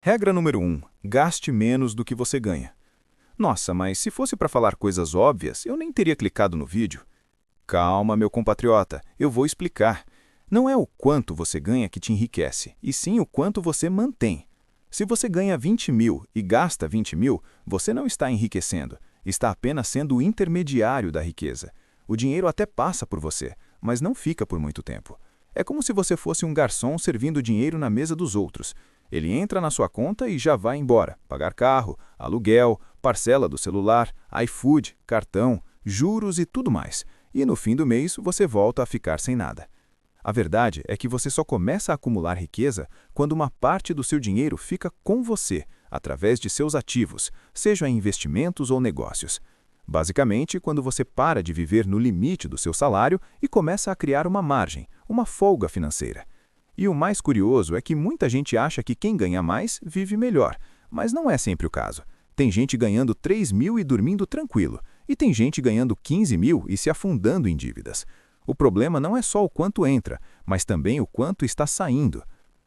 Regra número 1. Gaste menos do que você ganha. Nossa, mas se fosse para falar coisas óbvias, eu nem teria clicado no vídeo. Calma, meu compatriota, eu vou explicar. Não é o quanto você ganha que te enriquece, e sim o quanto você mantém. Se você ganha 20 mil e gasta 20 mil, você não está enriquecendo, está apenas sendo o intermediário da riqueza. O dinheiro até passa por você, mas não fica por muito tempo. É como se você fosse um garçom servindo dinheiro na mesa dos outros. Ele entra na sua conta e já vai embora, pagar carro, aluguel, parcela do celular, iFood, cartão, juros e tudo mais. E no fim do mês você volta a ficar sem nada. A verdade é que você só começa a acumular riqueza quando uma parte do seu dinheiro fica com você, através de seus ativos, sejam em investimentos ou negócios. Basicamente, quando você para de viver no limite do seu salário e começa a criar uma margem, uma folga financeira. E o mais curioso é que muita gente acha que quem ganha mais vive melhor, mas não é sempre o caso. Tem gente ganhando 3 mil e dormindo tranquilo, e tem gente ganhando 15 mil e se afundando em dívidas. O problema não é só o quanto entra, mas também o quanto está saindo.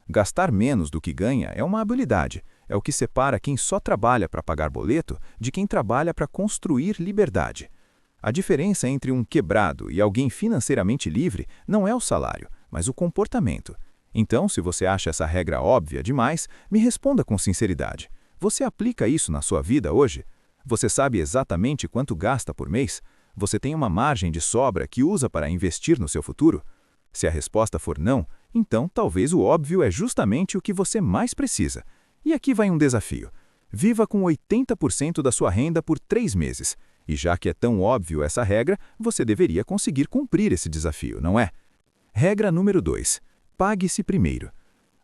Gastar menos do que ganha é uma habilidade, é o que separa quem só trabalha para pagar boleto de quem trabalha para construir liberdade. A diferença entre um quebrado e alguém financeiramente livre não é o salário, mas o comportamento. Então, se você acha essa regra óbvia demais, me responda com sinceridade. Você aplica isso na sua vida hoje? Você sabe exatamente quanto gasta por mês? Você tem uma margem de sobra que usa para investir no seu futuro? Se a resposta for não, então talvez o óbvio é justamente o que você mais precisa. E aqui vai um desafio. Viva com 80% da sua renda por 3 meses. E já que é tão óbvio essa regra, você deveria conseguir cumprir esse desafio, não é? Regra número 2. Pague-se primeiro.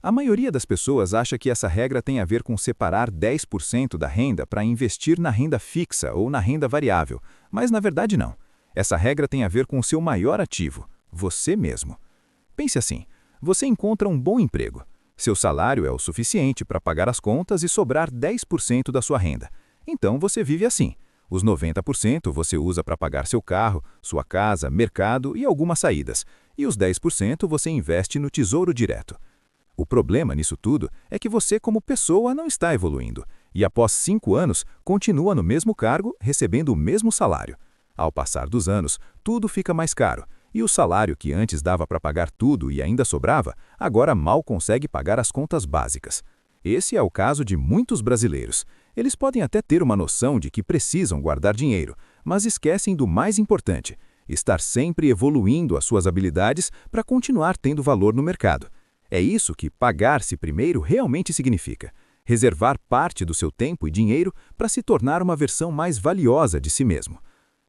A maioria das pessoas acha que essa regra tem a ver com separar 10% da renda para investir na renda fixa ou na renda variável, mas na verdade não. Essa regra tem a ver com o seu maior ativo, você mesmo. Pense assim, você encontra um bom emprego. Seu salário é o suficiente para pagar as contas e sobrar 10% da sua renda. Então você vive assim. Os 90% você usa para pagar seu carro, sua casa, mercado e algumas saídas. E os 10% você investe no Tesouro Direto. O problema nisso tudo é que você como pessoa não está evoluindo. E após 5 anos, continua no mesmo cargo, recebendo o mesmo salário. Ao passar dos anos, tudo fica mais caro. E o salário que antes dava para pagar tudo e ainda sobrava, agora mal consegue pagar as contas básicas. Esse é o caso de muitos brasileiros. Eles podem até ter uma noção de que precisam guardar dinheiro, mas esquecem do mais importante, estar sempre evoluindo as suas habilidades para continuar tendo valor no mercado. É isso que pagar-se primeiro realmente significa. Reservar parte do seu tempo e dinheiro para se tornar uma versão mais valiosa de si mesmo.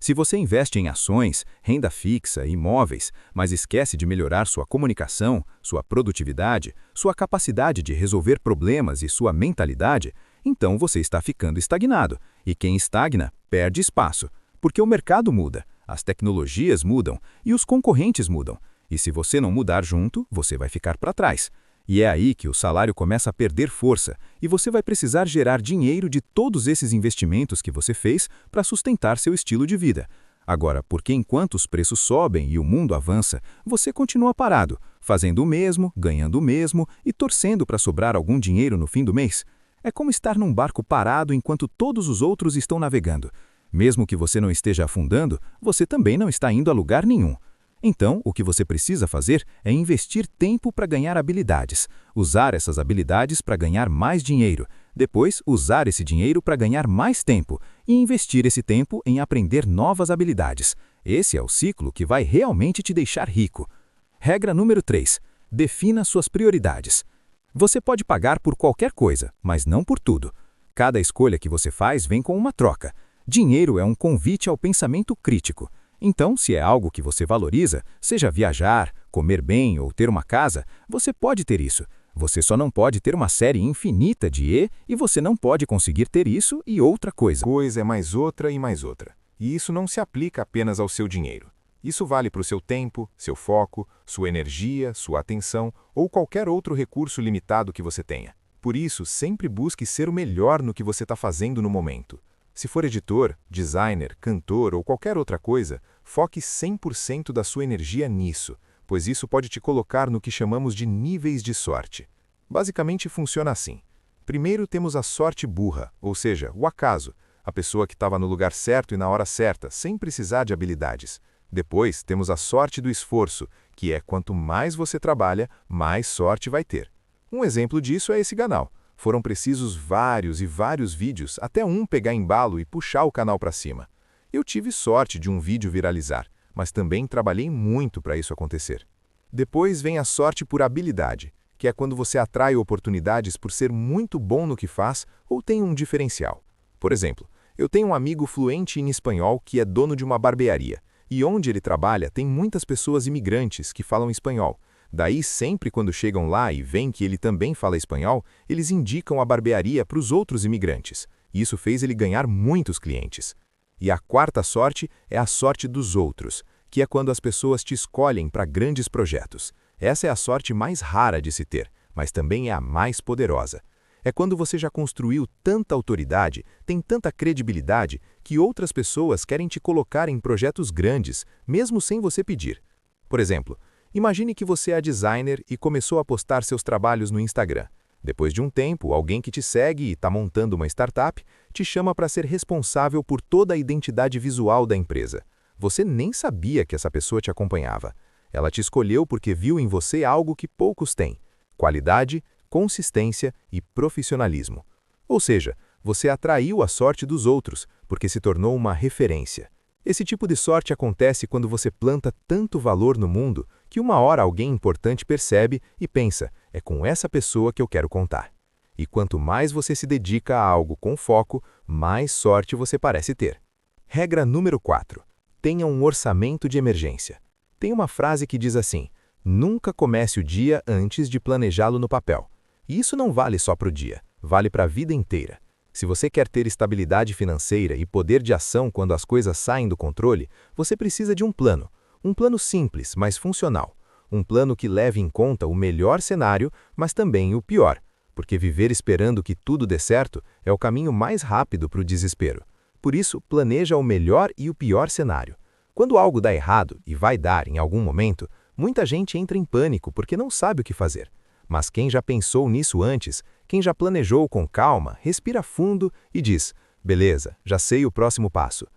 Se você investe em ações, renda fixa, imóveis, mas esquece de melhorar sua comunicação, sua produtividade, sua capacidade de resolver problemas e sua mentalidade, então você está ficando estagnado. E quem estagna, perde espaço. Porque o mercado muda, as tecnologias mudam e os concorrentes mudam. E se você não mudar junto, você vai ficar para trás. E é aí que o salário começa a perder força e você vai precisar gerar dinheiro de todos esses investimentos que você fez para sustentar seu estilo de vida. Agora, porque enquanto os preços sobem e o mundo avança, você continua parado, fazendo o mesmo, ganhando o mesmo e torcendo para sobrar algum dinheiro no fim do mês? É como estar num barco parado enquanto todos os outros estão navegando. Mesmo que você não esteja afundando, você também não está indo a lugar nenhum. Então, o que você precisa fazer é investir tempo para ganhar habilidades, usar essas habilidades para ganhar mais dinheiro, depois usar esse dinheiro para ganhar mais tempo e investir esse tempo em aprender novas habilidades. Esse é o ciclo que vai realmente te deixar rico. Regra número 3. Defina suas prioridades. Você pode pagar por qualquer coisa, mas não por tudo. Cada escolha que você faz vem com uma troca. Dinheiro é um convite ao pensamento crítico. Então, se é algo que você valoriza, seja viajar, comer bem ou ter uma casa, você pode ter isso. Você só não pode ter uma série infinita de e você não pode conseguir ter isso e outra coisa. Coisa é mais outra e mais outra. E isso não se aplica apenas ao seu dinheiro. Isso vale para o seu tempo, seu foco, sua energia, sua atenção ou qualquer outro recurso limitado que você tenha. Por isso, sempre busque ser o melhor no que você está fazendo no momento. Se for editor, designer, cantor ou qualquer outra coisa, foque 100% da sua energia nisso, pois isso pode te colocar no que chamamos de níveis de sorte. Basicamente funciona assim. Primeiro temos a sorte burra, ou seja, o acaso, a pessoa que estava no lugar certo e na hora certa, sem precisar de habilidades. Depois temos a sorte do esforço, que é quanto mais você trabalha, mais sorte vai ter. Um exemplo disso é esse canal. Foram precisos vários e vários vídeos até um pegar embalo e puxar o canal para cima. Eu tive sorte de um vídeo viralizar, mas também trabalhei muito para isso acontecer. Depois vem a sorte por habilidade, que é quando você atrai oportunidades por ser muito bom no que faz ou tem um diferencial. Por exemplo, eu tenho um amigo fluente em espanhol que é dono de uma barbearia, e onde ele trabalha tem muitas pessoas imigrantes que falam espanhol. Daí, sempre quando chegam lá e veem que ele também fala espanhol, eles indicam a barbearia para os outros imigrantes. Isso fez ele ganhar muitos clientes. E a quarta sorte é a sorte dos outros, que é quando as pessoas te escolhem para grandes projetos. Essa é a sorte mais rara de se ter, mas também é a mais poderosa. É quando você já construiu tanta autoridade, tem tanta credibilidade, que outras pessoas querem te colocar em projetos grandes, mesmo sem você pedir. Por exemplo, imagine que você é designer e começou a postar seus trabalhos no Instagram. Depois de um tempo, alguém que te segue e está montando uma startup te chama para ser responsável por toda a identidade visual da empresa. Você nem sabia que essa pessoa te acompanhava. Ela te escolheu porque viu em você algo que poucos têm: qualidade, consistência e profissionalismo. Ou seja, você atraiu a sorte dos outros, porque se tornou uma referência. Esse tipo de sorte acontece quando você planta tanto valor no mundo que uma hora alguém importante percebe e pensa: é com essa pessoa que eu quero contar. E quanto mais você se dedica a algo com foco, mais sorte você parece ter. Regra número 4. Tenha um orçamento de emergência. Tem uma frase que diz assim: nunca comece o dia antes de planejá-lo no papel. E isso não vale só para o dia, vale para a vida inteira. Se você quer ter estabilidade financeira e poder de ação quando as coisas saem do controle, você precisa de um plano. Um plano simples, mas funcional. Um plano que leve em conta o melhor cenário, mas também o pior. Porque viver esperando que tudo dê certo é o caminho mais rápido para o desespero. Por isso, planeja o melhor e o pior cenário. Quando algo dá errado, e vai dar em algum momento, muita gente entra em pânico porque não sabe o que fazer. Mas quem já pensou nisso antes, quem já planejou com calma, respira fundo e diz: beleza, já sei o próximo passo.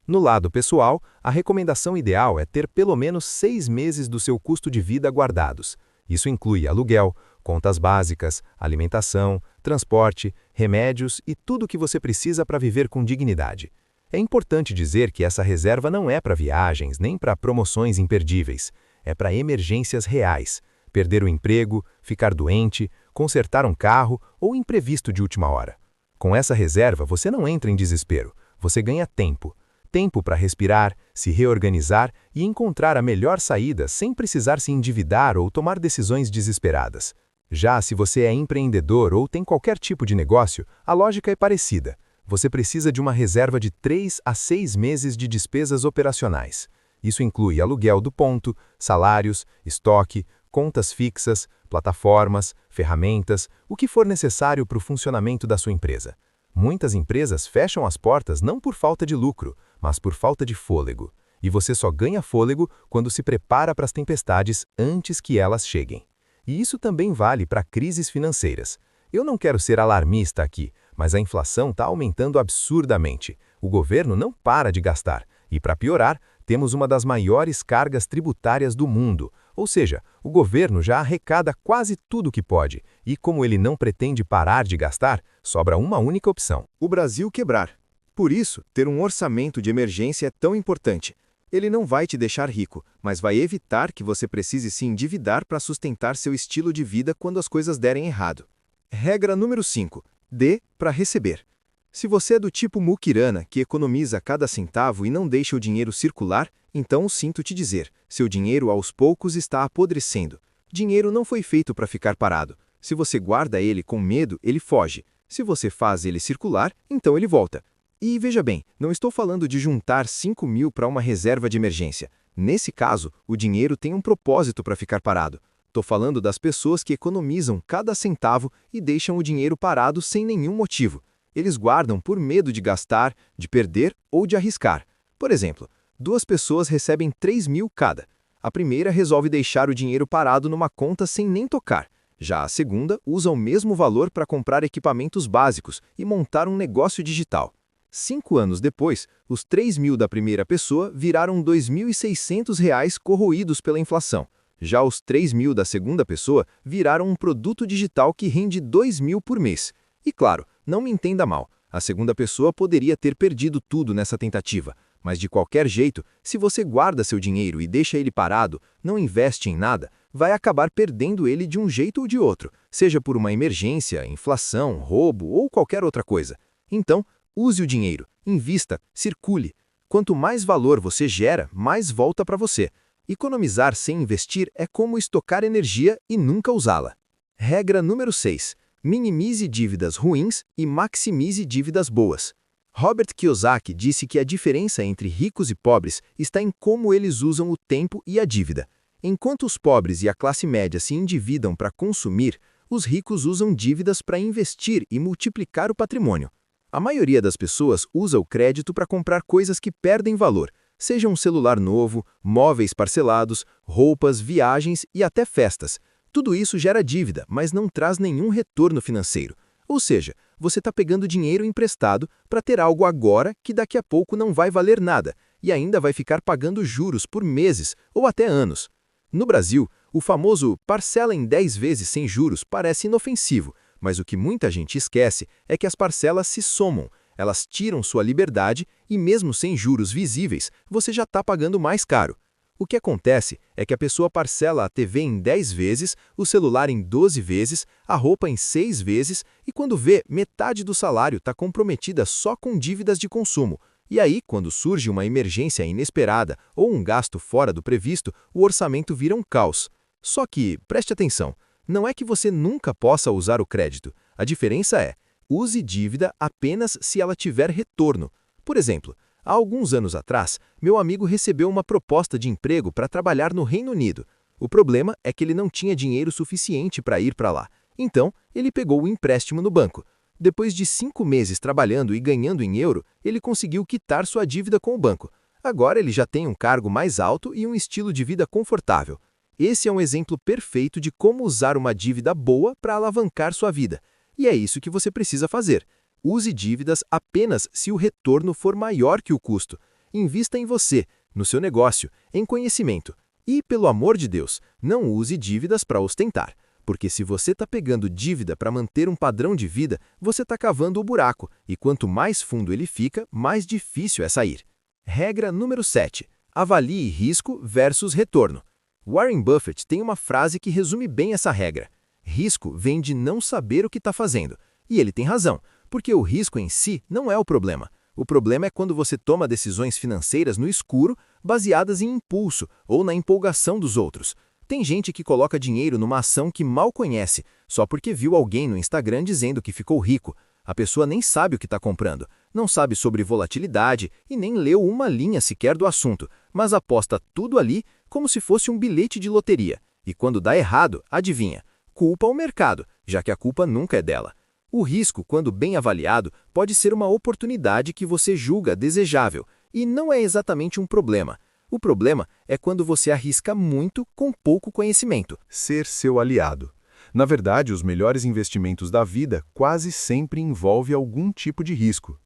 No lado pessoal, a recomendação ideal é ter pelo menos 6 meses do seu custo de vida guardados. Isso inclui aluguel, contas básicas, alimentação, transporte, remédios e tudo o que você precisa para viver com dignidade. É importante dizer que essa reserva não é para viagens nem para promoções imperdíveis. É para emergências reais. Perder o emprego, ficar doente, consertar um carro ou imprevisto de última hora. Com essa reserva, você não entra em desespero, você ganha tempo. Tempo para respirar, se reorganizar e encontrar a melhor saída sem precisar se endividar ou tomar decisões desesperadas. Já se você é empreendedor ou tem qualquer tipo de negócio, a lógica é parecida. Você precisa de uma reserva de 3 a 6 meses de despesas operacionais. Isso inclui aluguel do ponto, salários, estoque, contas fixas, plataformas, ferramentas, o que for necessário para o funcionamento da sua empresa. Muitas empresas fecham as portas não por falta de lucro, mas por falta de fôlego. E você só ganha fôlego quando se prepara para as tempestades antes que elas cheguem. E isso também vale para crises financeiras. Eu não quero ser alarmista aqui, mas a inflação está aumentando absurdamente. O governo não para de gastar. E para piorar, temos uma das maiores cargas tributárias do mundo. Ou seja, o governo já arrecada quase tudo que pode, e como ele não pretende parar de gastar, sobra uma única opção: o Brasil quebrar. Por isso, ter um orçamento de emergência é tão importante. Ele não vai te deixar rico, mas vai evitar que você precise se endividar para sustentar seu estilo de vida quando as coisas derem errado. Regra número 5. Dê para receber. Se você é do tipo muquirana, que economiza cada centavo e não deixa o dinheiro circular, então sinto te dizer, seu dinheiro aos poucos está apodrecendo. Dinheiro não foi feito para ficar parado. Se você guarda ele com medo, ele foge. Se você faz ele circular, então ele volta. E veja bem, não estou falando de juntar 5 mil para uma reserva de emergência. Nesse caso, o dinheiro tem um propósito para ficar parado. Estou falando das pessoas que economizam cada centavo e deixam o dinheiro parado sem nenhum motivo. Eles guardam por medo de gastar, de perder ou de arriscar. Por exemplo, 2 pessoas recebem 3 mil cada. A primeira resolve deixar o dinheiro parado numa conta sem nem tocar. Já a segunda usa o mesmo valor para comprar equipamentos básicos e montar um negócio digital. 5 anos depois, os 3.000 da primeira pessoa viraram R$ 2.600 corroídos pela inflação. Já os 3.000 da segunda pessoa viraram um produto digital que rende R$ 2.000 por mês. E claro, não me entenda mal, a segunda pessoa poderia ter perdido tudo nessa tentativa. Mas de qualquer jeito, se você guarda seu dinheiro e deixa ele parado, não investe em nada, vai acabar perdendo ele de um jeito ou de outro, seja por uma emergência, inflação, roubo ou qualquer outra coisa. Então, use o dinheiro, invista, circule. Quanto mais valor você gera, mais volta para você. Economizar sem investir é como estocar energia e nunca usá-la. Regra número 6. Minimize dívidas ruins e maximize dívidas boas. Robert Kiyosaki disse que a diferença entre ricos e pobres está em como eles usam o tempo e a dívida. Enquanto os pobres e a classe média se endividam para consumir, os ricos usam dívidas para investir e multiplicar o patrimônio. A maioria das pessoas usa o crédito para comprar coisas que perdem valor, seja um celular novo, móveis parcelados, roupas, viagens e até festas. Tudo isso gera dívida, mas não traz nenhum retorno financeiro. Ou seja, você está pegando dinheiro emprestado para ter algo agora que daqui a pouco não vai valer nada e ainda vai ficar pagando juros por meses ou até anos. No Brasil, o famoso parcela em 10 vezes sem juros parece inofensivo, mas o que muita gente esquece é que as parcelas se somam, elas tiram sua liberdade e mesmo sem juros visíveis, você já está pagando mais caro. O que acontece é que a pessoa parcela a TV em 10 vezes, o celular em 12 vezes, a roupa em 6 vezes e quando vê, metade do salário está comprometida só com dívidas de consumo. E aí, quando surge uma emergência inesperada ou um gasto fora do previsto, o orçamento vira um caos. Só que, preste atenção, não é que você nunca possa usar o crédito. A diferença é, use dívida apenas se ela tiver retorno. Por exemplo, há alguns anos atrás, meu amigo recebeu uma proposta de emprego para trabalhar no Reino Unido. O problema é que ele não tinha dinheiro suficiente para ir para lá. Então, ele pegou o empréstimo no banco. Depois de 5 meses trabalhando e ganhando em euro, ele conseguiu quitar sua dívida com o banco. Agora ele já tem um cargo mais alto e um estilo de vida confortável. Esse é um exemplo perfeito de como usar uma dívida boa para alavancar sua vida. E é isso que você precisa fazer. Use dívidas apenas se o retorno for maior que o custo. Invista em você, no seu negócio, em conhecimento. E, pelo amor de Deus, não use dívidas para ostentar. Porque se você está pegando dívida para manter um padrão de vida, você está cavando o buraco, e quanto mais fundo ele fica, mais difícil é sair. Regra número 7. Avalie risco versus retorno. Warren Buffett tem uma frase que resume bem essa regra. Risco vem de não saber o que está fazendo. E ele tem razão, porque o risco em si não é o problema. O problema é quando você toma decisões financeiras no escuro, baseadas em impulso ou na empolgação dos outros. Tem gente que coloca dinheiro numa ação que mal conhece, só porque viu alguém no Instagram dizendo que ficou rico. A pessoa nem sabe o que está comprando, não sabe sobre volatilidade e nem leu uma linha sequer do assunto, mas aposta tudo ali como se fosse um bilhete de loteria. E quando dá errado, adivinha? Culpa o mercado, já que a culpa nunca é dela. O risco, quando bem avaliado, pode ser uma oportunidade que você julga desejável, e não é exatamente um problema. O problema é quando você arrisca muito com pouco conhecimento. Ser seu aliado. Na verdade, os melhores investimentos da vida quase sempre envolvem algum tipo de risco.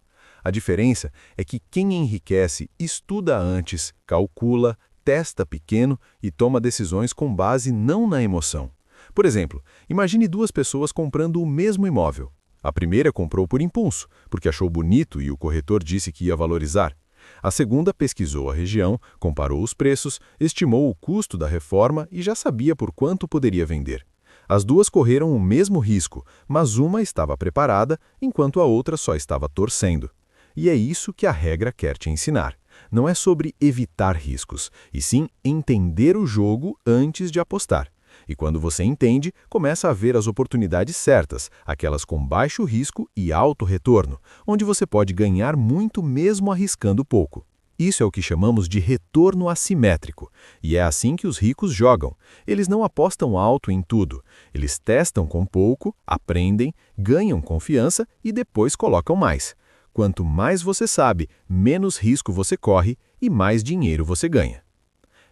A diferença é que quem enriquece estuda antes, calcula, testa pequeno e toma decisões com base não na emoção. Por exemplo, imagine 2 pessoas comprando o mesmo imóvel. A primeira comprou por impulso, porque achou bonito e o corretor disse que ia valorizar. A segunda pesquisou a região, comparou os preços, estimou o custo da reforma e já sabia por quanto poderia vender. As 2 correram o mesmo risco, mas uma estava preparada, enquanto a outra só estava torcendo. E é isso que a regra quer te ensinar. Não é sobre evitar riscos, e sim entender o jogo antes de apostar. E quando você entende, começa a ver as oportunidades certas, aquelas com baixo risco e alto retorno, onde você pode ganhar muito mesmo arriscando pouco. Isso é o que chamamos de retorno assimétrico, e é assim que os ricos jogam. Eles não apostam alto em tudo, eles testam com pouco, aprendem, ganham confiança e depois colocam mais. Quanto mais você sabe, menos risco você corre e mais dinheiro você ganha.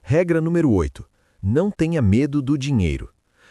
Regra número 8. Não tenha medo do dinheiro.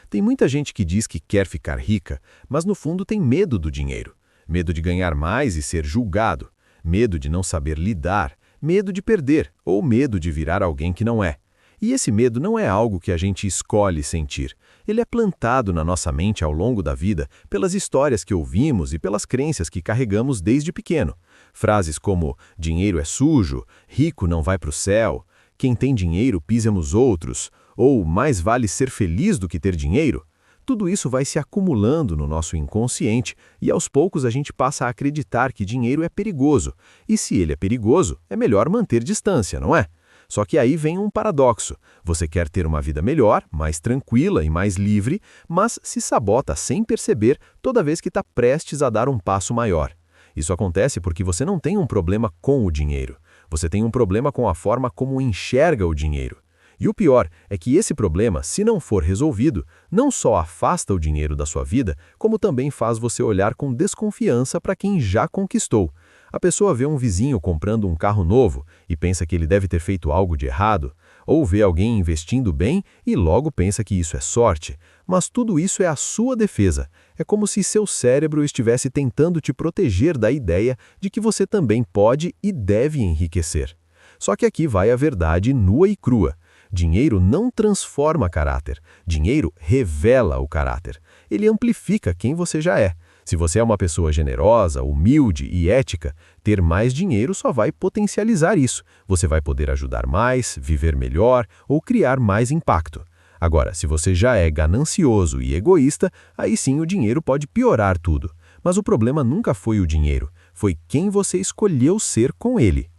Tem muita gente que diz que quer ficar rica, mas no fundo tem medo do dinheiro. Medo de ganhar mais e ser julgado. Medo de não saber lidar. Medo de perder ou medo de virar alguém que não é. E esse medo não é algo que a gente escolhe sentir. Ele é plantado na nossa mente ao longo da vida pelas histórias que ouvimos e pelas crenças que carregamos desde pequeno. Frases como dinheiro é sujo, rico não vai para o céu, quem tem dinheiro pisa nos outros, ou mais vale ser feliz do que ter dinheiro. Tudo isso vai se acumulando no nosso inconsciente e aos poucos a gente passa a acreditar que dinheiro é perigoso. E se ele é perigoso, é melhor manter distância, não é? Só que aí vem um paradoxo. Você quer ter uma vida melhor, mais tranquila e mais livre, mas se sabota sem perceber toda vez que está prestes a dar um passo maior. Isso acontece porque você não tem um problema com o dinheiro. Você tem um problema com a forma como enxerga o dinheiro. E o pior é que esse problema, se não for resolvido, não só afasta o dinheiro da sua vida, como também faz você olhar com desconfiança para quem já conquistou. A pessoa vê um vizinho comprando um carro novo e pensa que ele deve ter feito algo de errado, ou vê alguém investindo bem e logo pensa que isso é sorte. Mas tudo isso é a sua defesa. É como se seu cérebro estivesse tentando te proteger da ideia de que você também pode e deve enriquecer. Só que aqui vai a verdade nua e crua. Dinheiro não transforma caráter. Dinheiro revela o caráter. Ele amplifica quem você já é. Se você é uma pessoa generosa, humilde e ética, ter mais dinheiro só vai potencializar isso. Você vai poder ajudar mais, viver melhor ou criar mais impacto. Agora, se você já é ganancioso e egoísta, aí sim o dinheiro pode piorar tudo. Mas o problema nunca foi o dinheiro, foi quem você escolheu ser com ele.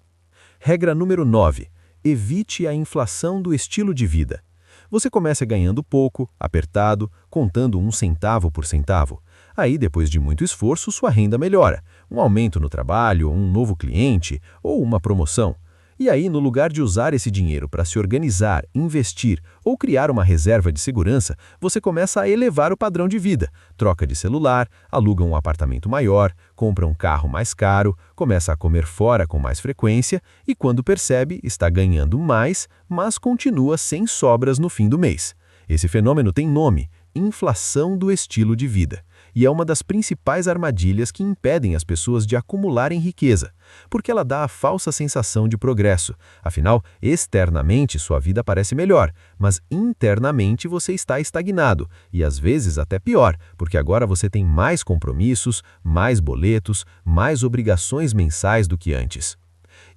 Regra número 9. Evite a inflação do estilo de vida. Você começa ganhando pouco, apertado, contando 1 centavo por centavo. Aí, depois de muito esforço, sua renda melhora. Um aumento no trabalho, um novo cliente ou uma promoção. E aí, no lugar de usar esse dinheiro para se organizar, investir ou criar uma reserva de segurança, você começa a elevar o padrão de vida. Troca de celular, aluga um apartamento maior, compra um carro mais caro, começa a comer fora com mais frequência e, quando percebe, está ganhando mais, mas continua sem sobras no fim do mês. Esse fenômeno tem nome: inflação do estilo de vida. E é uma das principais armadilhas que impedem as pessoas de acumularem riqueza, porque ela dá a falsa sensação de progresso. Afinal, externamente sua vida parece melhor, mas internamente você está estagnado, e às vezes até pior, porque agora você tem mais compromissos, mais boletos, mais obrigações mensais do que antes.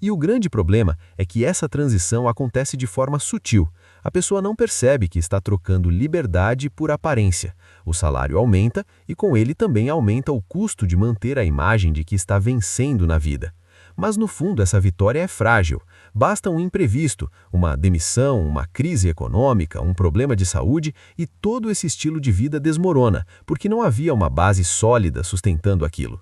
E o grande problema é que essa transição acontece de forma sutil. A pessoa não percebe que está trocando liberdade por aparência. O salário aumenta e com ele também aumenta o custo de manter a imagem de que está vencendo na vida. Mas no fundo essa vitória é frágil. Basta um imprevisto, uma demissão, uma crise econômica, um problema de saúde e todo esse estilo de vida desmorona, porque não havia uma base sólida sustentando aquilo.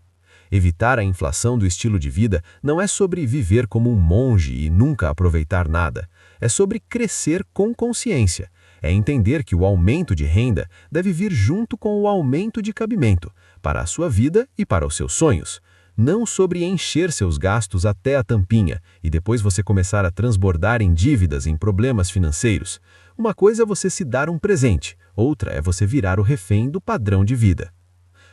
Evitar a inflação do estilo de vida não é sobre viver como um monge e nunca aproveitar nada. É sobre crescer com consciência. É entender que o aumento de renda deve vir junto com o aumento de cabimento, para a sua vida e para os seus sonhos. Não sobre encher seus gastos até a tampinha e depois você começar a transbordar em dívidas, em problemas financeiros. Uma coisa é você se dar um presente, outra é você virar o refém do padrão de vida.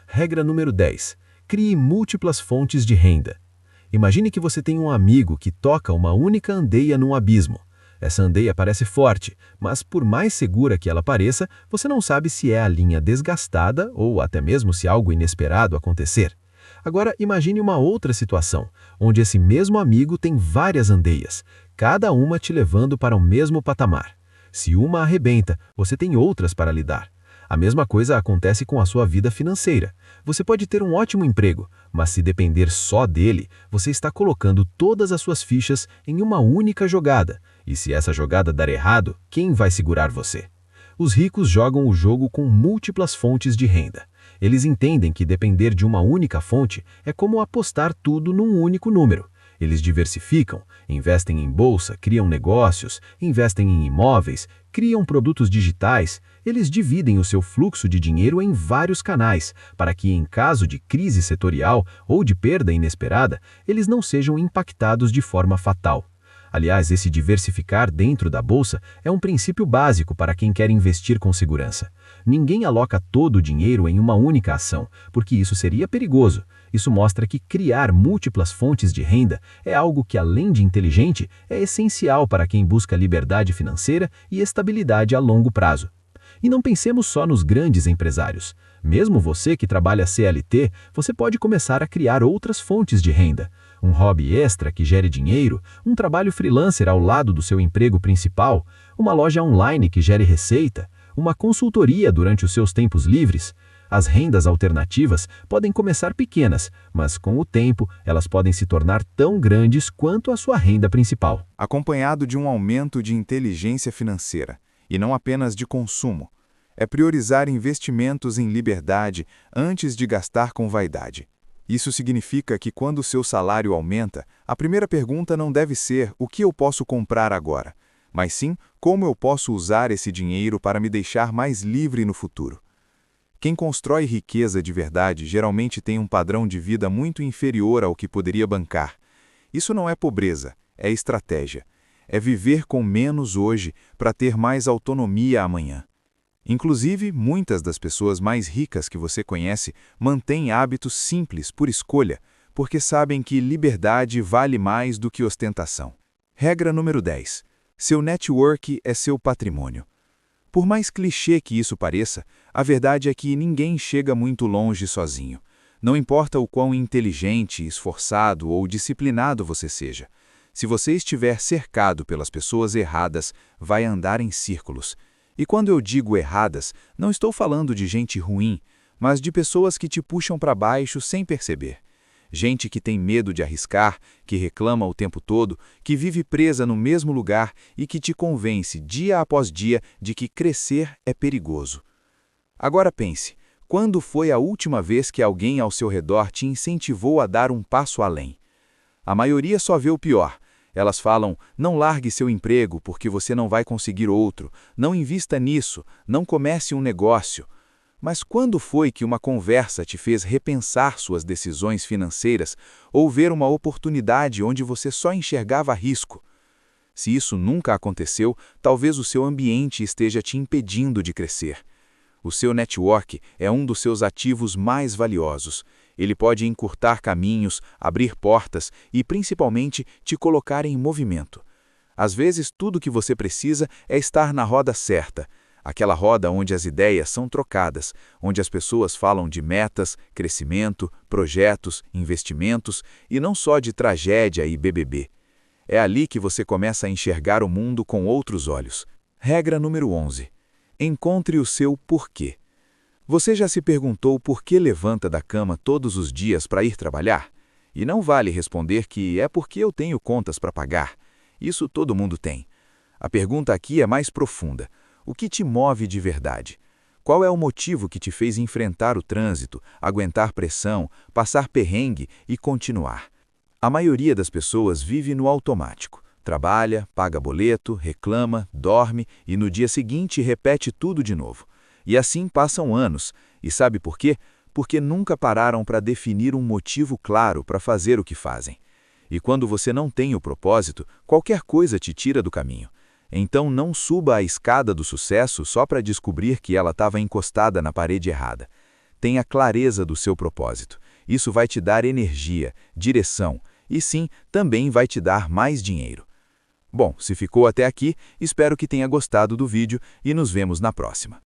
Regra número 10. Crie múltiplas fontes de renda. Imagine que você tem um amigo que toca uma única andeia num abismo. Essa andeia parece forte, mas por mais segura que ela pareça, você não sabe se é a linha desgastada ou até mesmo se algo inesperado acontecer. Agora imagine uma outra situação, onde esse mesmo amigo tem várias andeias, cada uma te levando para o mesmo patamar. Se uma arrebenta, você tem outras para lidar. A mesma coisa acontece com a sua vida financeira. Você pode ter um ótimo emprego, mas se depender só dele, você está colocando todas as suas fichas em uma única jogada. E se essa jogada dar errado, quem vai segurar você? Os ricos jogam o jogo com múltiplas fontes de renda. Eles entendem que depender de uma única fonte é como apostar tudo num único número. Eles diversificam, investem em bolsa, criam negócios, investem em imóveis, criam produtos digitais. Eles dividem o seu fluxo de dinheiro em vários canais, para que em caso de crise setorial ou de perda inesperada, eles não sejam impactados de forma fatal. Aliás, esse diversificar dentro da bolsa é um princípio básico para quem quer investir com segurança. Ninguém aloca todo o dinheiro em uma única ação, porque isso seria perigoso. Isso mostra que criar múltiplas fontes de renda é algo que, além de inteligente, é essencial para quem busca liberdade financeira e estabilidade a longo prazo. E não pensemos só nos grandes empresários. Mesmo você que trabalha CLT, você pode começar a criar outras fontes de renda. Um hobby extra que gere dinheiro, um trabalho freelancer ao lado do seu emprego principal, uma loja online que gere receita, uma consultoria durante os seus tempos livres. As rendas alternativas podem começar pequenas, mas com o tempo elas podem se tornar tão grandes quanto a sua renda principal. Acompanhado de um aumento de inteligência financeira, e não apenas de consumo. É priorizar investimentos em liberdade antes de gastar com vaidade. Isso significa que quando o seu salário aumenta, a primeira pergunta não deve ser o que eu posso comprar agora, mas sim como eu posso usar esse dinheiro para me deixar mais livre no futuro. Quem constrói riqueza de verdade geralmente tem um padrão de vida muito inferior ao que poderia bancar. Isso não é pobreza, é estratégia. É viver com menos hoje para ter mais autonomia amanhã. Inclusive, muitas das pessoas mais ricas que você conhece mantêm hábitos simples por escolha, porque sabem que liberdade vale mais do que ostentação. Regra número 10. Seu network é seu patrimônio. Por mais clichê que isso pareça, a verdade é que ninguém chega muito longe sozinho. Não importa o quão inteligente, esforçado ou disciplinado você seja. Se você estiver cercado pelas pessoas erradas, vai andar em círculos. E quando eu digo erradas, não estou falando de gente ruim, mas de pessoas que te puxam para baixo sem perceber. Gente que tem medo de arriscar, que reclama o tempo todo, que vive presa no mesmo lugar e que te convence dia após dia de que crescer é perigoso. Agora pense, quando foi a última vez que alguém ao seu redor te incentivou a dar um passo além? A maioria só vê o pior. Elas falam, não largue seu emprego porque você não vai conseguir outro, não invista nisso, não comece um negócio. Mas quando foi que uma conversa te fez repensar suas decisões financeiras ou ver uma oportunidade onde você só enxergava risco? Se isso nunca aconteceu, talvez o seu ambiente esteja te impedindo de crescer. O seu network é um dos seus ativos mais valiosos. Ele pode encurtar caminhos, abrir portas e, principalmente, te colocar em movimento. Às vezes, tudo o que você precisa é estar na roda certa. Aquela roda onde as ideias são trocadas, onde as pessoas falam de metas, crescimento, projetos, investimentos e não só de tragédia e BBB. É ali que você começa a enxergar o mundo com outros olhos. Regra número 11. Encontre o seu porquê. Você já se perguntou por que levanta da cama todos os dias para ir trabalhar? E não vale responder que é porque eu tenho contas para pagar. Isso todo mundo tem. A pergunta aqui é mais profunda. O que te move de verdade? Qual é o motivo que te fez enfrentar o trânsito, aguentar pressão, passar perrengue e continuar? A maioria das pessoas vive no automático. Trabalha, paga boleto, reclama, dorme e no dia seguinte repete tudo de novo. E assim passam anos. E sabe por quê? Porque nunca pararam para definir um motivo claro para fazer o que fazem. E quando você não tem o propósito, qualquer coisa te tira do caminho. Então não suba a escada do sucesso só para descobrir que ela estava encostada na parede errada. Tenha clareza do seu propósito. Isso vai te dar energia, direção e sim, também vai te dar mais dinheiro. Bom, se ficou até aqui, espero que tenha gostado do vídeo e nos vemos na próxima.